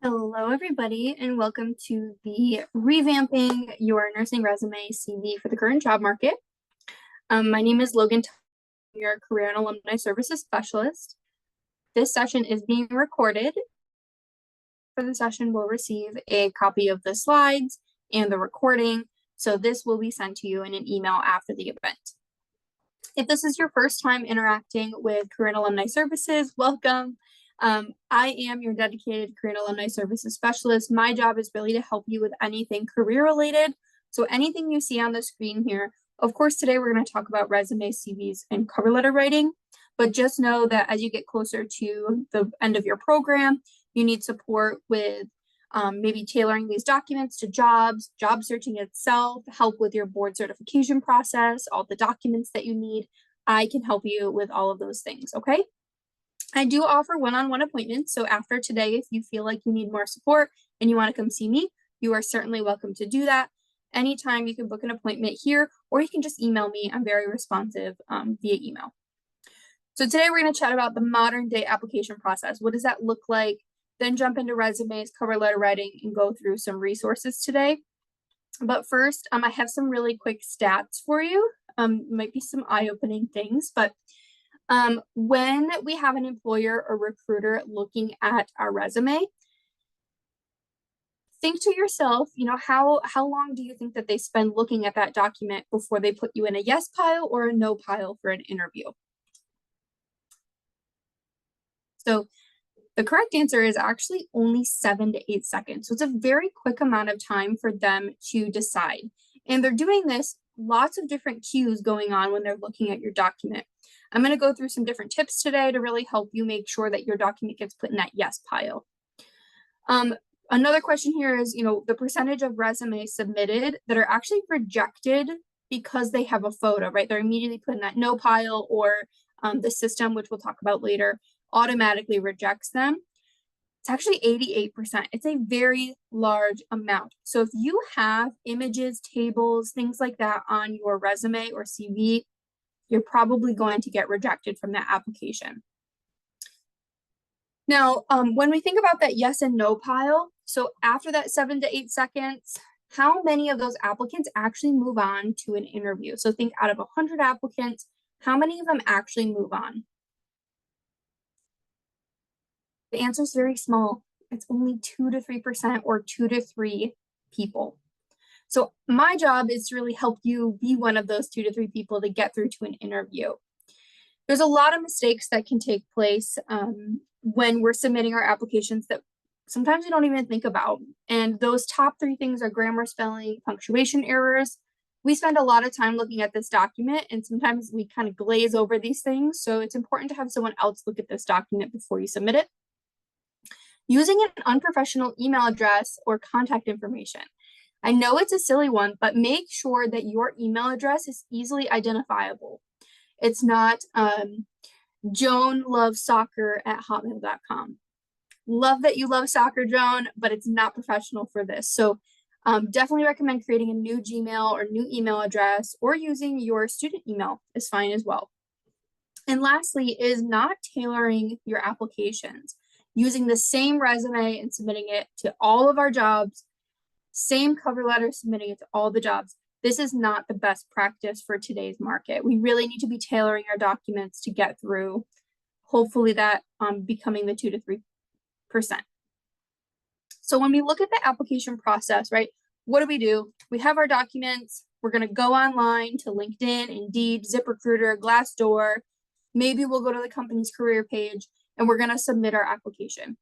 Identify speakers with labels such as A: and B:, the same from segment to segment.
A: Hello, everybody, and welcome to the Revamping Your Nursing Resume CV for the Current Job Market. My name is Logann, your Career and Alumni Services Specialist. This session is being recorded. For the session, we'll receive a copy of the slides and the recording, so this will be sent to you in an email after the event. If this is your first time interacting with Career and Alumni Services, welcome. I am your dedicated Career and Alumni Services Specialist. My job is really to help you with anything career related. So anything you see on the screen here, of course, today we're going to talk about resumes, CVs, and cover letter writing. But just know that as you get closer to the end of your program, you need support with maybe tailoring these documents to jobs, job searching itself, help with your board certification process, all the documents that you need. I can help you with all of those things, okay? I do offer one-on-one appointments, so after today, if you feel like you need more support and you want to come see me, you are certainly welcome to do that. Anytime you can book an appointment here, or you can just email me. I'm very responsive via email. So today we're going to chat about the modern day application process. What does that look like? Then jump into resumes, cover letter writing, and go through some resources today. But first, I have some really quick stats for you. Might be some eye-opening things, but when we have an employer or recruiter looking at our resume, think to yourself, how long do you think that they spend looking at that document before they put you in a yes pile or a no pile for an interview? So the correct answer is actually only 7 to 8 seconds. So it's a very quick amount of time for them to decide. And they're doing this, lots of different cues going on when they're looking at your document. I'm going to go through some different tips today to really help you make sure that your document gets put in that yes pile. Another question here is, the percentage of resumes submitted that are actually rejected because they have a photo, right? They're immediately put in that no pile, or the system, which we'll talk about later, automatically rejects them. It's actually 88%. It's a very large amount. So if you have images, tables, things like that on your resume or CV, you're probably going to get rejected from that application. Now, when we think about that yes and no pile, so after that 7 to 8 seconds, how many of those applicants actually move on to an interview? So think out of 100 applicants, how many of them actually move on? The answer is very small. It's only 2 to 3% or 2 to 3 people. So my job is to really help you be one of those 2 to 3 people to get through to an interview. There's a lot of mistakes that can take place when we're submitting our applications that sometimes we don't even think about. And those top 3 things are grammar, spelling, punctuation errors. We spend a lot of time looking at this document, and sometimes we kind of glaze over these things. So it's important to have someone else look at this document before you submit it. Using an unprofessional email address or contact information. I know it's a silly one, but make sure that your email address is easily identifiable. It's not joanlovesoccer@hotmail.com. Love that you love soccer, Joan, but it's not professional for this. So definitely recommend creating a new Gmail or new email address, or using your student email is fine as well. And lastly is not tailoring your applications. Using the same resume and submitting it to all of our jobs, same cover letter, submitting it to all the jobs. This is not the best practice for today's market. We really need to be tailoring our documents to get through, hopefully that becoming the 2 to 3%. So when we look at the application process, right, what do? We have our documents. We're going to go online to LinkedIn, Indeed, ZipRecruiter, Glassdoor. Maybe we'll go to the company's career page, and we're going to submit our application.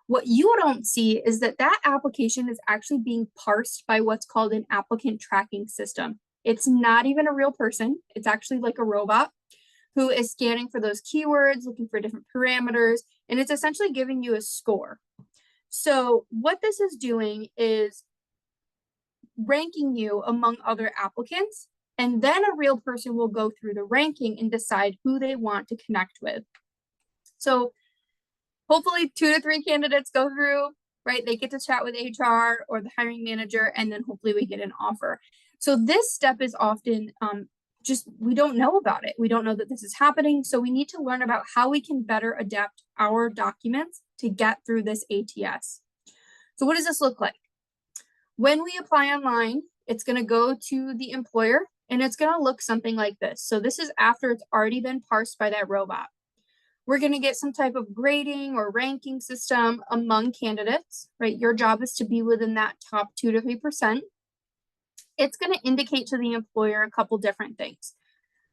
A: What you don't see is that that application is actually being parsed by what's called an applicant tracking system. It's not even a real person. It's actually like a robot who is scanning for those keywords, looking for different parameters, and it's essentially giving you a score. So what this is doing is ranking you among other applicants, and then a real person will go through the ranking and decide who they want to connect with. So hopefully 2 to 3 candidates go through, right? They get to chat with HR or the hiring manager, and then hopefully we get an offer. So this step is often we don't know about it. We don't know that this is happening. So we need to learn about how we can better adapt our documents to get through this ATS. So what does this look like? When we apply online, it's going to go to the employer and it's going to look something like this. So this is after it's already been parsed by that robot. We're going to get some type of grading or ranking system among candidates, right? Your job is to be within that top 2 to 3%. It's going to indicate to the employer a couple different things.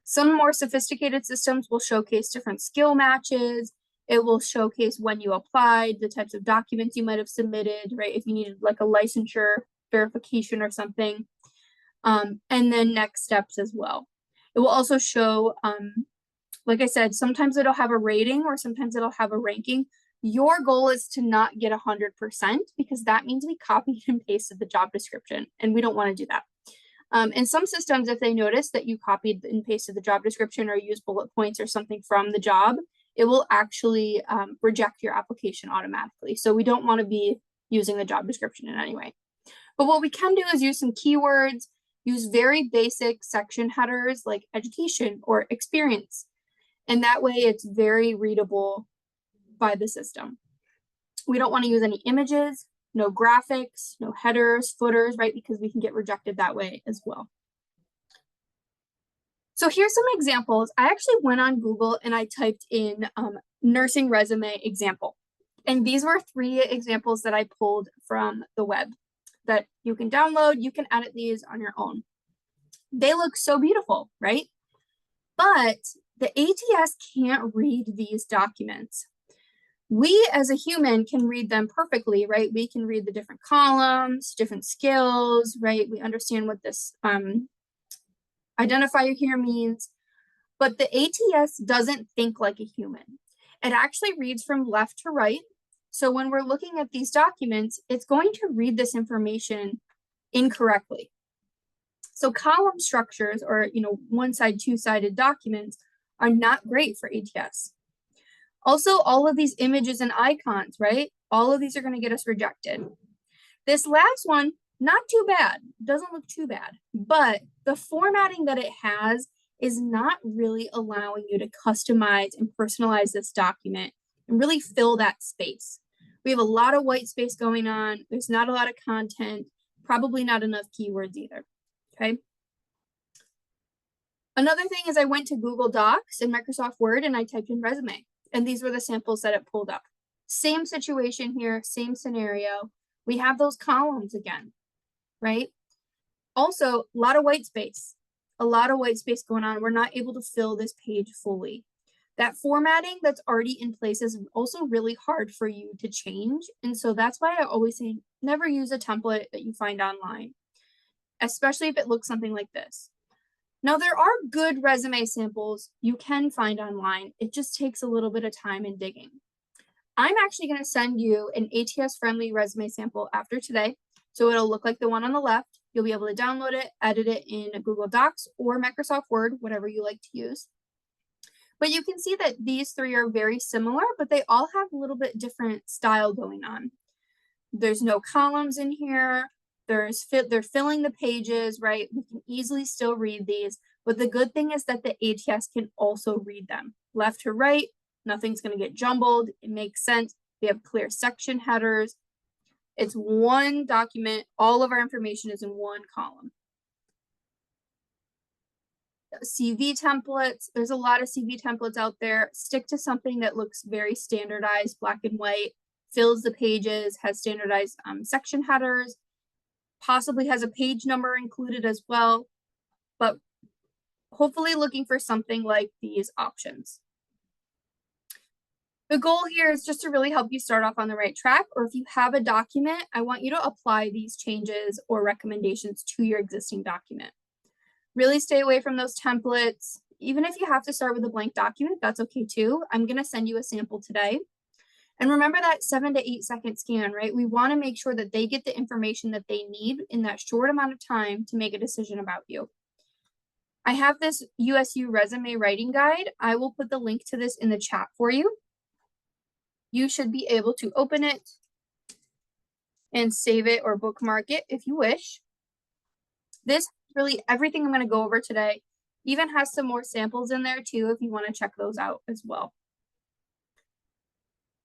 A: Some more sophisticated systems will showcase different skill matches. It will showcase when you applied, the types of documents you might have submitted, right? If you needed like a licensure verification or something. And then next steps as well. It will also show, like I said, sometimes it'll have a rating or sometimes it'll have a ranking. Your goal is to not get 100% because that means we copied and pasted the job description and we don't want to do that. And some systems, if they notice that you copied and pasted the job description or used bullet points or something from the job, it will actually reject your application automatically. So we don't want to be using the job description in any way. But what we can do is use some keywords, use very basic section headers like education or experience. And that way it's very readable by the system. We don't want to use any images, no graphics, no headers, footers, right? Because we can get rejected that way as well. So here's some examples. I actually went on Google and I typed in nursing resume example. And these were 3 examples that I pulled from the web that you can download. You can edit these on your own. They look so beautiful, right? But the ATS can't read these documents. We as a human can read them perfectly, right? We can read the different columns, different skills, right? We understand what this identifier here means, but the ATS doesn't think like a human. It actually reads from left to right. So when we're looking at these documents, it's going to read this information incorrectly. So column structures or, one-side, two-sided documents are not great for ATS. Also, all of these images and icons, right? All of these are going to get us rejected. This last one, not too bad, doesn't look too bad, but the formatting that it has is not really allowing you to customize and personalize this document and really fill that space. We have a lot of white space going on. There's not a lot of content, probably not enough keywords either, okay? Another thing is I went to Google Docs and Microsoft Word and I typed in resume, and these were the samples that it pulled up. Same situation here, same scenario. We have those columns again, right? Also, a lot of white space going on. We're not able to fill this page fully. That formatting that's already in place is also really hard for you to change. And so that's why I always say never use a template that you find online, especially if it looks something like this. Now, there are good resume samples you can find online. It just takes a little bit of time and digging. I'm actually going to send you an ATS-friendly resume sample after today. So it'll look like the one on the left. You'll be able to download it, edit it in Google Docs or Microsoft Word, whatever you like to use. But you can see that these 3 are very similar, but they all have a little bit different style going on. There's no columns in here. They're filling the pages, right? We can easily still read these, but the good thing is that the ATS can also read them. Left to right, nothing's going to get jumbled. It makes sense. We have clear section headers. It's one document. All of our information is in one column. CV templates. There's a lot of CV templates out there. Stick to something that looks very standardized, black and white, fills the pages, has standardized section headers, possibly has a page number included as well, but hopefully looking for something like these options. The goal here is just to really help you start off on the right track, or if you have a document, I want you to apply these changes or recommendations to your existing document. Really stay away from those templates. Even if you have to start with a blank document, that's okay too. I'm going to send you a sample today. And remember that 7 to 8 second scan, right? We want to make sure that they get the information that they need in that short amount of time to make a decision about you. I have this USU resume writing guide. I will put the link to this in the chat for you. You should be able to open it and save it or bookmark it if you wish. This really everything I'm going to go over today even has some more samples in there too if you want to check those out as well.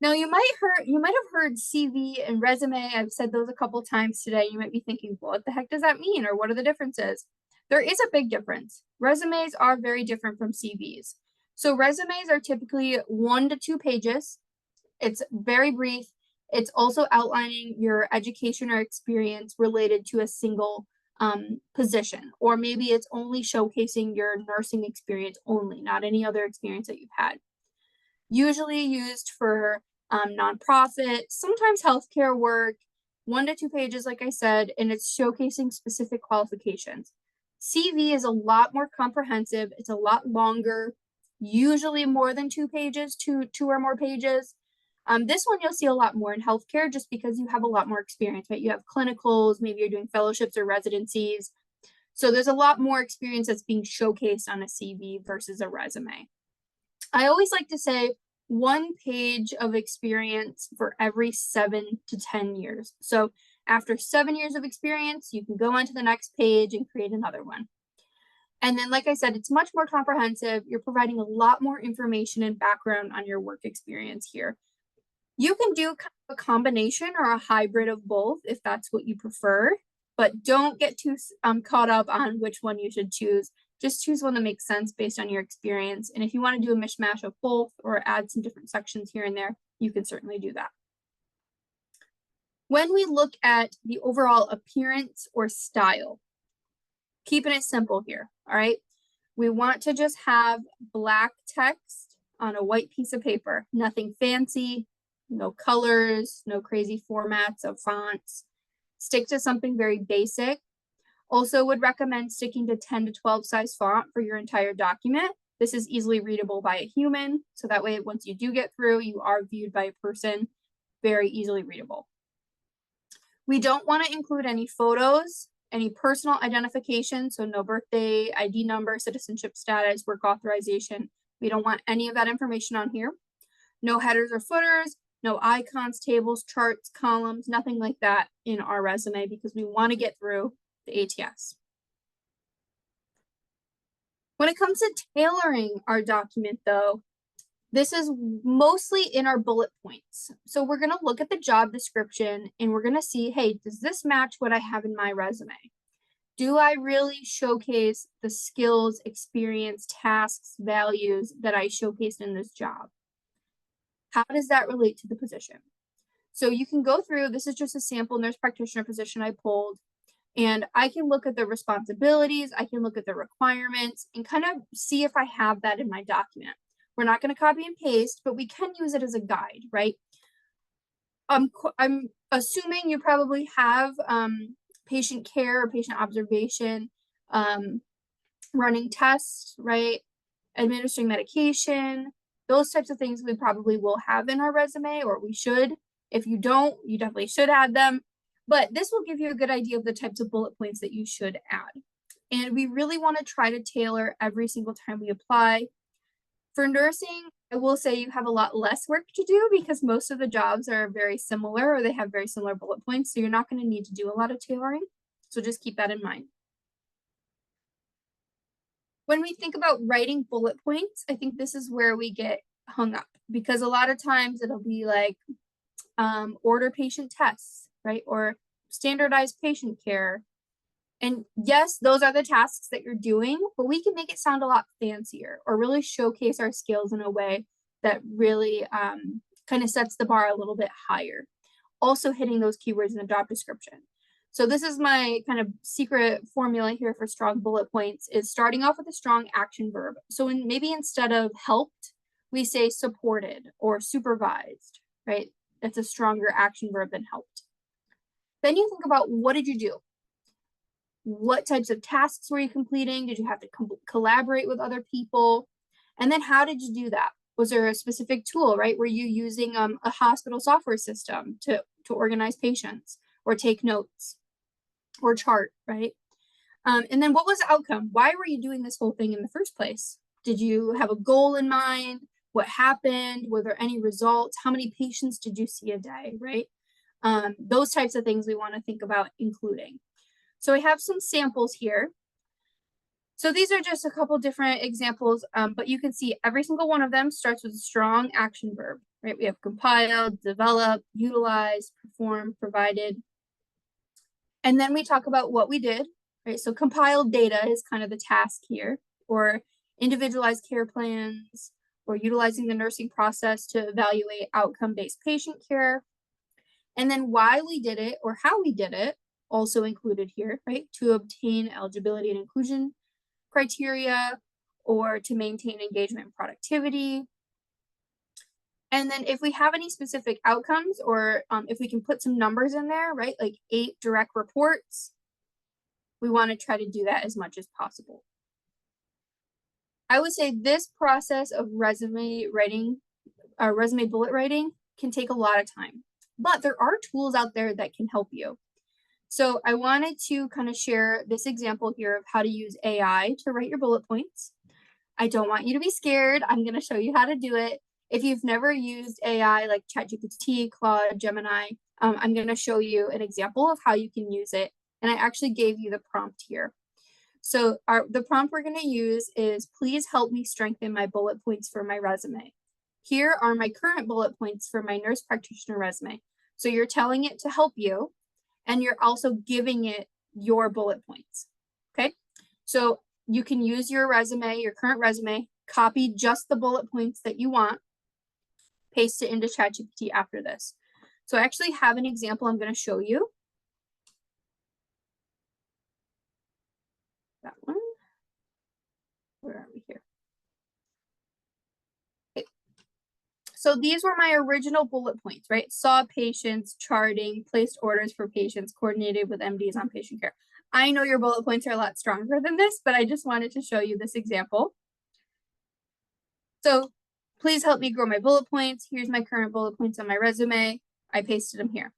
A: Now you might have heard CV and resume. I've said those a couple times today. You might be thinking, well, what the heck does that mean? Or what are the differences? There is a big difference. Resumes are very different from CVs. So resumes are typically 1 to 2 pages. It's very brief. It's also outlining your education or experience related to a single position, or maybe it's only showcasing your nursing experience only, not any other experience that you've had. Usually used for nonprofit, sometimes healthcare work, 1 to 2 pages, like I said, and it's showcasing specific qualifications. CV is a lot more comprehensive. It's a lot longer, usually more than 2 pages, two or more pages. This one you'll see a lot more in healthcare just because you have a lot more experience, right? You have clinicals, maybe you're doing fellowships or residencies. So there's a lot more experience that's being showcased on a CV versus a resume. I always like to say 1 page of experience for every 7 to 10 years. So after 7 years of experience, you can go on to the next page and create another one. And then, like I said, it's much more comprehensive. You're providing a lot more information and background on your work experience here. You can do kind of a combination or a hybrid of both if that's what you prefer, but don't get too caught up on which one you should choose. Just choose one that makes sense based on your experience. And if you want to do a mishmash of both or add some different sections here and there, you can certainly do that. When we look at the overall appearance or style, keeping it simple here, all right? We want to just have black text on a white piece of paper, nothing fancy, no colors, no crazy formats of fonts. Stick to something very basic. Also would recommend sticking to 10 to 12 size font for your entire document. This is easily readable by a human, so that way once you do get through, you are viewed by a person, very easily readable. We don't want to include any photos, any personal identification, so no birthday, ID number, citizenship status, work authorization. We don't want any of that information on here. No headers or footers, no icons, tables, charts, columns, nothing like that in our resume because we want to get through the ATS. When it comes to tailoring our document, though, this is mostly in our bullet points. So we're going to look at the job description and we're going to see, hey, does this match what I have in my resume? Do I really showcase the skills, experience, tasks, values that I showcased in this job? How does that relate to the position? So you can go through, this is just a sample nurse practitioner position I pulled, and I can look at the responsibilities, I can look at the requirements, and kind of see if I have that in my document. We're not going to copy and paste, but we can use it as a guide, right? I'm assuming you probably have patient care or patient observation, running tests, right? Administering medication, those types of things we probably will have in our resume, or we should. If you don't, you definitely should add them. But this will give you a good idea of the types of bullet points that you should add. And we really want to try to tailor every single time we apply. For nursing, I will say you have a lot less work to do because most of the jobs are very similar or they have very similar bullet points. So you're not going to need to do a lot of tailoring. So just keep that in mind. When we think about writing bullet points, I think this is where we get hung up because a lot of times it'll be like order patient tests, right? Or standardized patient care. And yes, those are the tasks that you're doing, but we can make it sound a lot fancier or really showcase our skills in a way that really kind of sets the bar a little bit higher. Also hitting those keywords in the job description. So this is my kind of secret formula here for strong bullet points is starting off with a strong action verb. So maybe instead of helped, we say supported or supervised, right? That's a stronger action verb than helped. Then you think about what did you do? What types of tasks were you completing? Did you have to collaborate with other people? And then how did you do that? Was there a specific tool, right? Were you using a hospital software system to organize patients or take notes or chart, right? And then what was the outcome? Why were you doing this whole thing in the first place? Did you have a goal in mind? What happened? Were there any results? How many patients did you see a day, right? Those types of things we want to think about including. So I have some samples here. So these are just a couple different examples, but you can see every single one of them starts with a strong action verb. right? We have compiled, develop, utilize, perform, provided. And then we talk about what we did, right? So compiled data is kind of the task here, or individualized care plans, or utilizing the nursing process to evaluate outcome-based patient care. And then why we did it or how we did it also included here, right? To obtain eligibility and inclusion criteria, or to maintain engagement and productivity. And then if we have any specific outcomes, or if we can put some numbers in there, right? Like 8 direct reports, we want to try to do that as much as possible. I would say this process of resume writing, resume bullet writing can take a lot of time, but there are tools out there that can help you. So I wanted to kind of share this example here of how to use AI to write your bullet points. I don't want you to be scared. I'm going to show you how to do it. If you've never used AI like ChatGPT, Claude, Gemini, I'm going to show you an example of how you can use it. And I actually gave you the prompt here. So the prompt we're going to use is, please help me strengthen my bullet points for my resume. Here are my current bullet points for my nurse practitioner resume. So you're telling it to help you, and you're also giving it your bullet points. Okay, so you can use your resume, your current resume, copy just the bullet points that you want, paste it into ChatGPT after this. So I actually have an example I'm going to show you. That one. Where are we here? Okay. So these were my original bullet points, right? Saw patients, charting, placed orders for patients, coordinated with MDs on patient care. I know your bullet points are a lot stronger than this, but I just wanted to show you this example. So please help me grow my bullet points. Here's my current bullet points on my resume. I pasted them here.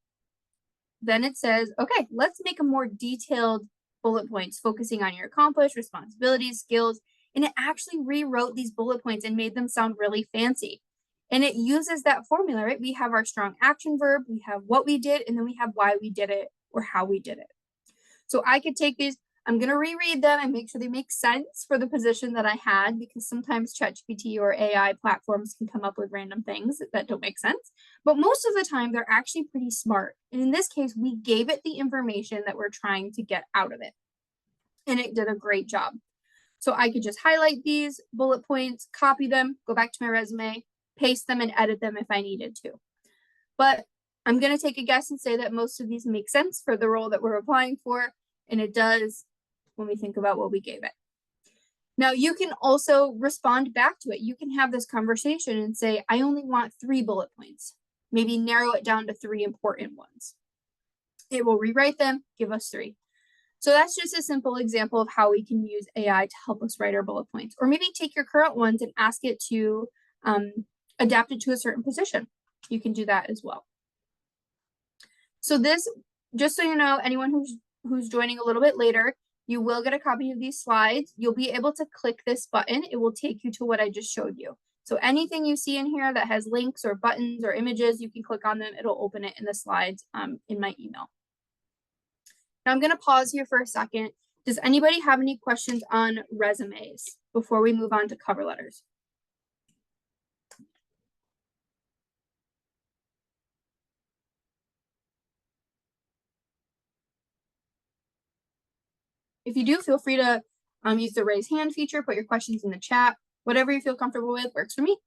A: Then it says, okay, let's make a more detailed bullet points focusing on your accomplished responsibilities, skills. And it actually rewrote these bullet points and made them sound really fancy. And it uses that formula, right? We have our strong action verb, we have what we did, and then we have why we did it or how we did it. So I could take these, I'm going to reread them and make sure they make sense for the position that I had, because sometimes ChatGPT or AI platforms can come up with random things that don't make sense. But most of the time, they're actually pretty smart. And in this case, we gave it the information that we're trying to get out of it. And it did a great job. So I could just highlight these bullet points, copy them, go back to my resume, paste them, and edit them if I needed to. But I'm going to take a guess and say that most of these make sense for the role that we're applying for. And it does when we think about what we gave it. Now, you can also respond back to it. You can have this conversation and say, I only want 3 bullet points. Maybe narrow it down to 3 important ones. It will rewrite them, give us 3. So that's just a simple example of how we can use AI to help us write our bullet points. Or maybe take your current ones and ask it to adapt it to a certain position. You can do that as well. So this, just so you know, anyone who's joining a little bit later, you will get a copy of these slides. You'll be able to click this button. It will take you to what I just showed you. So anything you see in here that has links or buttons or images, you can click on them. It'll open it in the slides in my email. Now I'm going to pause here for a second. Does anybody have any questions on resumes before we move on to cover letters? If you do, feel free to use the raise hand feature, put your questions in the chat. Whatever you feel comfortable with works for me.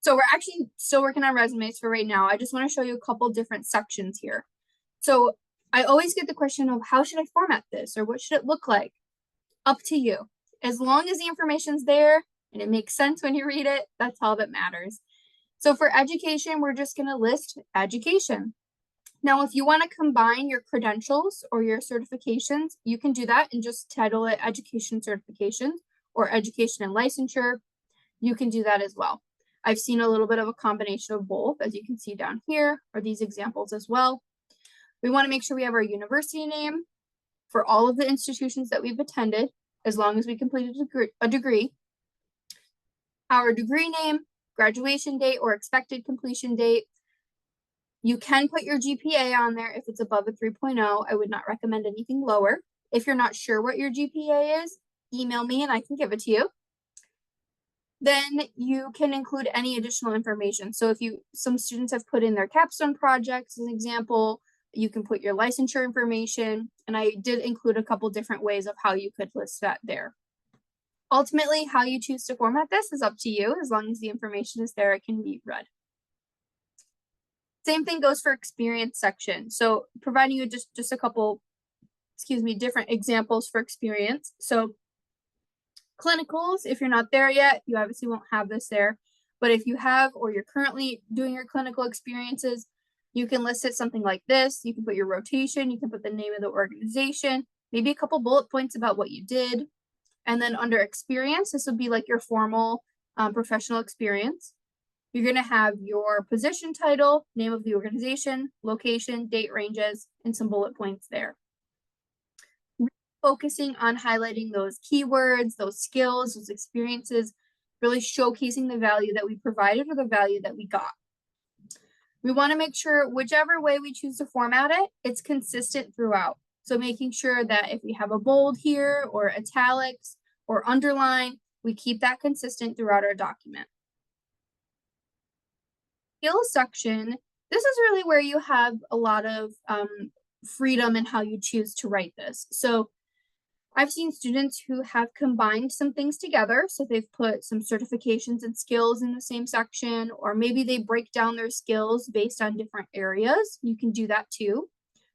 A: So we're actually still working on resumes for right now. I just want to show you a couple different sections here. So I always get the question of, how should I format this, or what should it look like? Up to you. As long as the information's there and it makes sense when you read it, that's all that matters. So for education, we're just going to list education. Now, if you want to combine your credentials or your certifications, you can do that and just title it education certifications or education and licensure. You can do that as well. I've seen a little bit of a combination of both, as you can see down here, or these examples as well. We want to make sure we have our university name for all of the institutions that we've attended, as long as we completed a degree. Our degree name, graduation date, or expected completion date. You can put your GPA on there if it's above a 3.0. I would not recommend anything lower. If you're not sure what your GPA is, email me and I can give it to you. Then you can include any additional information. So if some students have put in their capstone projects as an example, you can put your licensure information, and I did include a couple different ways of how you could list that there. Ultimately, how you choose to format this is up to you. As long as the information is there, it can be read. Same thing goes for experience section. So providing you just a couple, different examples for experience. So clinicals, if you're not there yet, you obviously won't have this there. But if you have, or you're currently doing your clinical experiences, you can list it something like this. You can put your rotation, you can put the name of the organization, maybe a couple bullet points about what you did. And then under experience, this would be like your formal professional experience. You're going to have your position title, name of the organization, location, date ranges, and some bullet points there. Focusing on highlighting those keywords, those skills, those experiences, really showcasing the value that we provided or the value that we got. We want to make sure whichever way we choose to format it, it's consistent throughout. So making sure that if we have a bold here or italics or underline, we keep that consistent throughout our document. Skills section, this is really where you have a lot of freedom in how you choose to write this. So I've seen students who have combined some things together. So they've put some certifications and skills in the same section, or maybe they break down their skills based on different areas. You can do that too.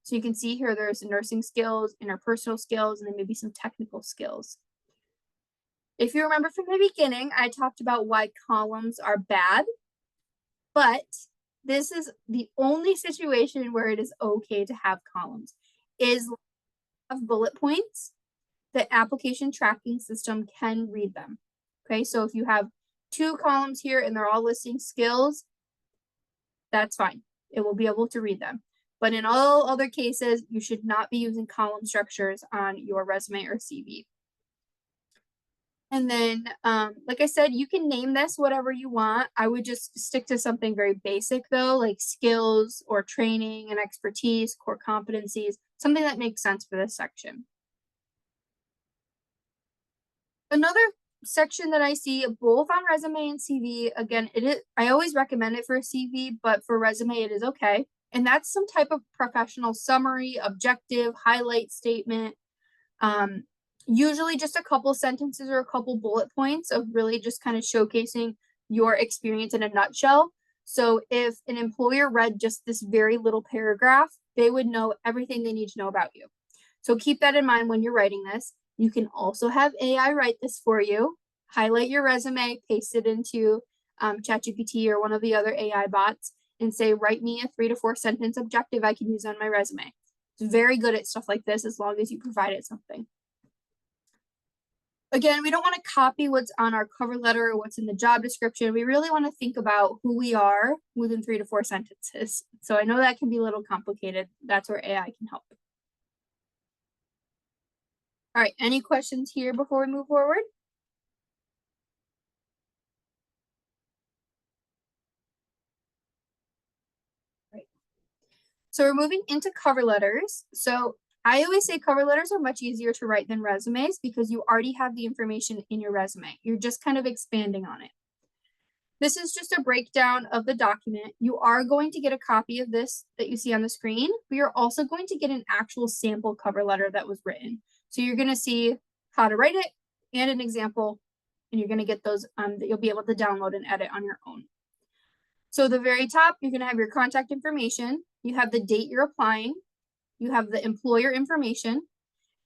A: So you can see here, there's nursing skills, interpersonal skills, and then maybe some technical skills. If you remember from the beginning, I talked about why columns are bad, but this is the only situation where it is okay to have columns, is of bullet points. The application tracking system can read them. Okay, so if you have 2 columns here and they're all listing skills, that's fine. It will be able to read them. But in all other cases, you should not be using column structures on your resume or CV. And then, like I said, you can name this whatever you want. I would just stick to something very basic though, like skills or training and expertise, core competencies, something that makes sense for this section. Another section that I see both on resume and CV, again, I always recommend it for a CV, but for resume, it is okay. And that's some type of professional summary, objective, highlight statement. Usually just a couple sentences or a couple bullet points of really just kind of showcasing your experience in a nutshell. So if an employer read just this very little paragraph, they would know everything they need to know about you. So keep that in mind when you're writing this. You can also have AI write this for you, highlight your resume, paste it into ChatGPT or one of the other AI bots, and say, write me a 3 to 4 sentence objective I can use on my resume. It's very good at stuff like this as long as you provide it something. Again, we don't want to copy what's on our cover letter or what's in the job description. We really want to think about who we are within 3 to 4 sentences. So I know that can be a little complicated. That's where AI can help. All right, any questions here before we move forward? Right. So we're moving into cover letters. So I always say cover letters are much easier to write than resumes because you already have the information in your resume. You're just kind of expanding on it. This is just a breakdown of the document. You are going to get a copy of this that you see on the screen, but you're also going to get an actual sample cover letter that was written. So you're going to see how to write it and an example, and you're going to get those that you'll be able to download and edit on your own. So the very top, you're going to have your contact information. You have the date you're applying. You have the employer information,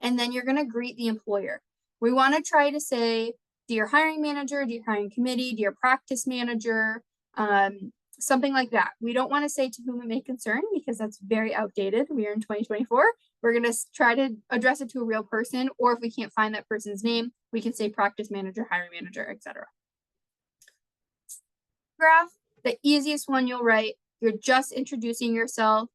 A: and then you're going to greet the employer. We want to try to say, dear hiring manager, dear hiring committee, dear practice manager, something like that. We don't want to say to whom it may concern because that's very outdated. We are in 2024. We're going to try to address it to a real person, or if we can't find that person's name, we can say practice manager, hiring manager, etc. Graph, the easiest one you'll write. You're just introducing yourself,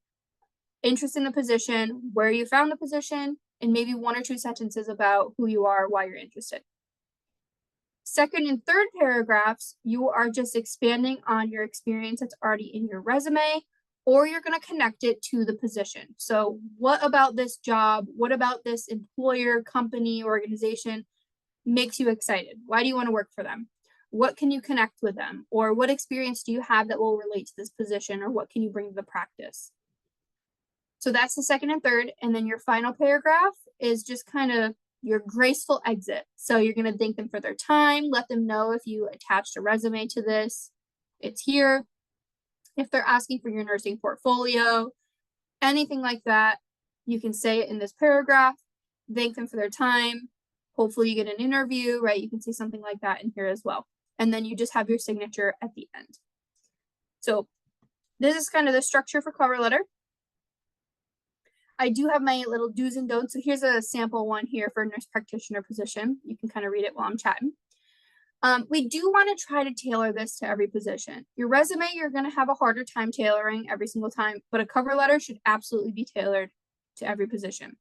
A: interest in the position, where you found the position, and maybe 1 or 2 sentences about who you are, why you're interested. Second and third paragraphs, you are just expanding on your experience that's already in your resume, or you're going to connect it to the position. So what about this job? What about this employer, company, organization makes you excited? Why do you want to work for them? what can you connect with them? Or what experience do you have that will relate to this position? Or what can you bring to the practice? So that's the second and third. And then your final paragraph is just kind of your graceful exit. So you're going to thank them for their time, let them know if you attached a resume to this, it's here. If they're asking for your nursing portfolio, anything like that, you can say it in this paragraph, thank them for their time. Hopefully you get an interview, right? You can say something like that in here as well. And then you just have your signature at the end. So this is kind of the structure for cover letter. I do have my little do's and don'ts. So here's a sample one here for a nurse practitioner position. You can kind of read it while I'm chatting. We do want to try to tailor this to every position. Your resume, you're going to have a harder time tailoring every single time, but a cover letter should absolutely be tailored to every position.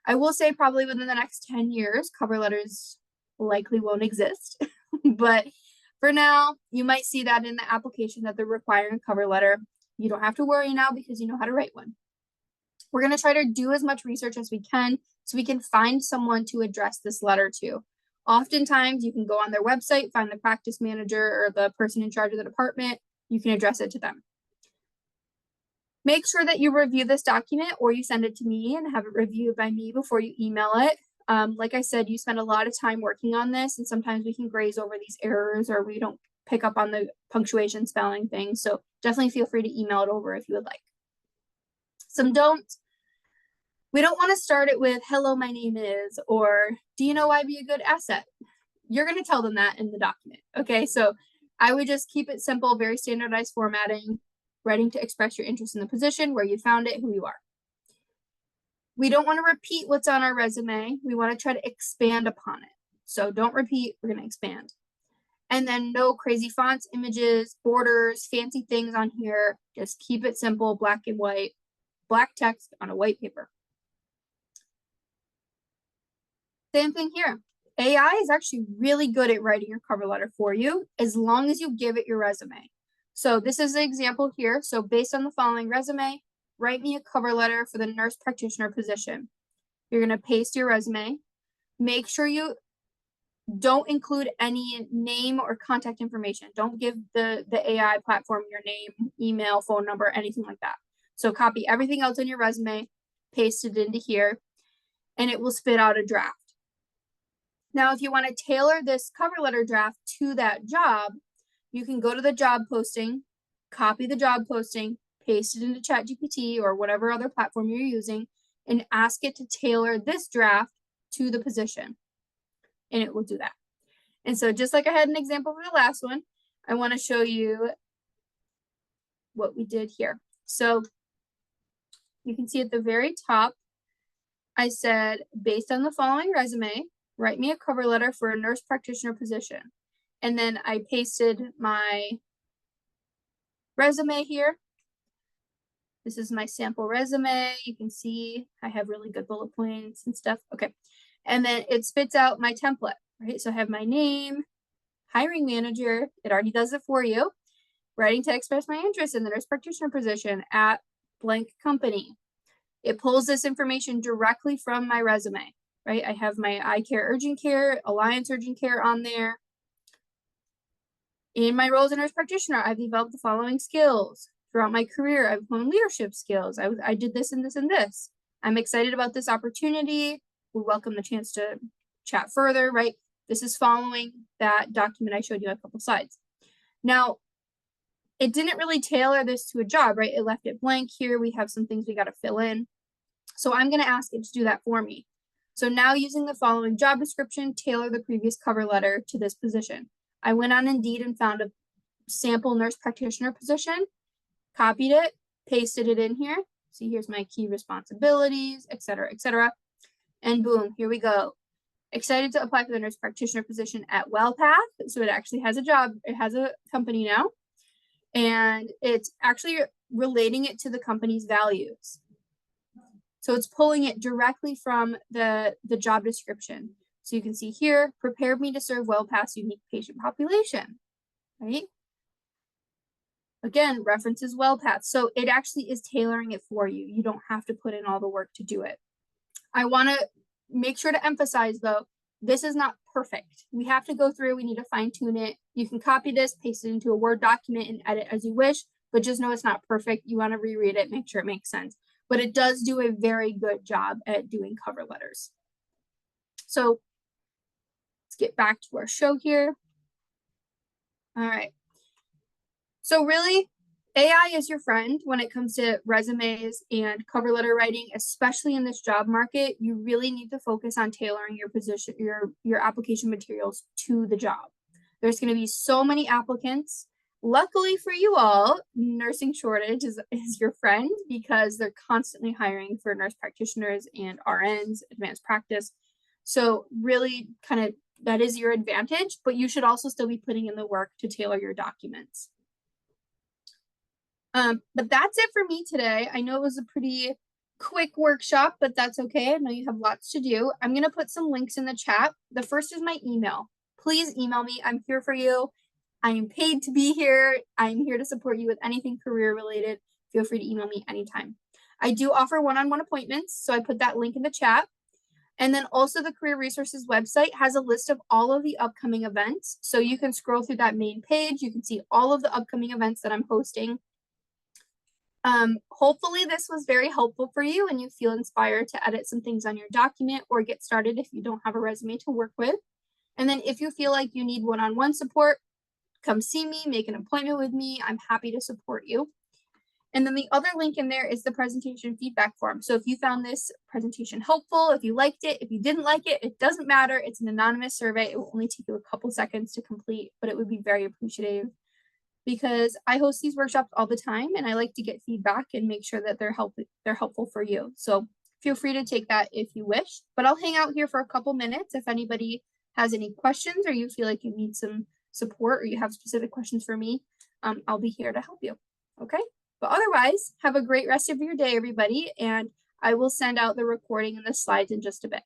A: I will say probably within the next 10 years, cover letters likely won't exist. But for now, you might see that in the application that they're requiring a cover letter. You don't have to worry now because you know how to write one. We're going to try to do as much research as we can so we can find someone to address this letter to. Oftentimes, you can go on their website, find the practice manager or the person in charge of the department. You can address it to them. Make sure that you review this document or you send it to me and have it reviewed by me before you email it. Like I said, you spend a lot of time working on this, and sometimes we can graze over these errors or we don't pick up on the punctuation, spelling things. So definitely feel free to email it over if you would like. Some don'ts. We don't want to start it with, hello, my name is, or do you know I'd be a good asset? You're going to tell them that in the document. Okay, so I would just keep it simple, very standardized formatting, writing to express your interest in the position, where you found it, who you are. We don't want to repeat what's on our resume. We want to try to expand upon it. So don't repeat, we're going to expand. And then no crazy fonts, images, borders, fancy things on here. Just keep it simple, black and white, black text on a white paper. Same thing here. AI is actually really good at writing your cover letter for you as long as you give it your resume. So this is an example here. So based on the following resume, write me a cover letter for the nurse practitioner position. You're going to paste your resume. Make sure you don't include any name or contact information. Don't give the AI platform your name, email, phone number, anything like that. So copy everything else in your resume, paste it into here, and it will spit out a draft. Now, if you want to tailor this cover letter draft to that job, you can go to the job posting, copy the job posting, paste it into ChatGPT or whatever other platform you're using, and ask it to tailor this draft to the position. And it will do that. And so just like I had an example for the last one, I want to show you what we did here. So you can see at the very top, I said, based on the following resume, write me a cover letter for a nurse practitioner position. And then I pasted my resume here. This is my sample resume. You can see I have really good bullet points and stuff. Okay. And then it spits out my template, right? So I have my name, hiring manager. It already does it for you. Writing to express my interest in the nurse practitioner position at blank company. It pulls this information directly from my resume, right? I have my eye care urgent care, Alliance urgent care on there. In my role as a nurse practitioner, I've developed the following skills. Throughout my career, I've honed leadership skills. I did this and this and this. I'm excited about this opportunity. We welcome the chance to chat further, right? This is following that document I showed you a couple slides. Now, it didn't really tailor this to a job, right? It left it blank here. We have some things we got to fill in. So I'm going to ask it to do that for me. So now using the following job description, tailor the previous cover letter to this position. I went on Indeed and found a sample nurse practitioner position, copied it, pasted it in here. See, here's my key responsibilities, et cetera, and boom, here we go. Excited to apply for the nurse practitioner position at WellPath. So it actually has a job. It has a company now, and it's actually relating it to the company's values. So it's pulling it directly from the job description. So you can see here, prepared me to serve WellPath's unique patient population, right? Again, references WellPath. So it actually is tailoring it for you. You don't have to put in all the work to do it. I want to make sure to emphasize, though, this is not perfect. We have to go through, we need to fine tune it. You can copy this, paste it into a Word document, and edit as you wish, but just know it's not perfect. You want to reread it, make sure it makes sense. But it does do a very good job at doing cover letters. So let's get back to our show here. All right. So really, AI is your friend when it comes to resumes and cover letter writing, especially in this job market. You really need to focus on tailoring your position, your application materials to the job. There's going to be so many applicants. Luckily for you all, nursing shortage is your friend because they're constantly hiring for nurse practitioners and RNs, advanced practice. So really kind of that is your advantage, but you should also still be putting in the work to tailor your documents. But that's it for me today. I know it was a pretty quick workshop, but that's okay. I know you have lots to do. I'm going to put some links in the chat. The first is my email. Please email me. I'm here for you. I am paid to be here. I'm here to support you with anything career related. Feel free to email me anytime. I do offer one-on-one appointments, so I put that link in the chat. And then also the Career Resources website has a list of all of the upcoming events. So you can scroll through that main page. You can see all of the upcoming events that I'm hosting. Hopefully this was very helpful for you and you feel inspired to edit some things on your document or get started if you don't have a resume to work with. And then if you feel like you need one-on-one support, come see me, make an appointment with me. I'm happy to support you. And then the other link in there is the presentation feedback form. So if you found this presentation helpful, if you liked it, if you didn't like it, it doesn't matter. It's an anonymous survey. It will only take you a couple seconds to complete, but it would be very appreciative because I host these workshops all the time and I like to get feedback and make sure that they're helpful for you. So feel free to take that if you wish, but I'll hang out here for a couple minutes. If anybody has any questions or you feel like you need some support or you have specific questions for me, I'll be here to help you. Okay. But otherwise, have a great rest of your day, everybody. And I will send out the recording and the slides in just a bit.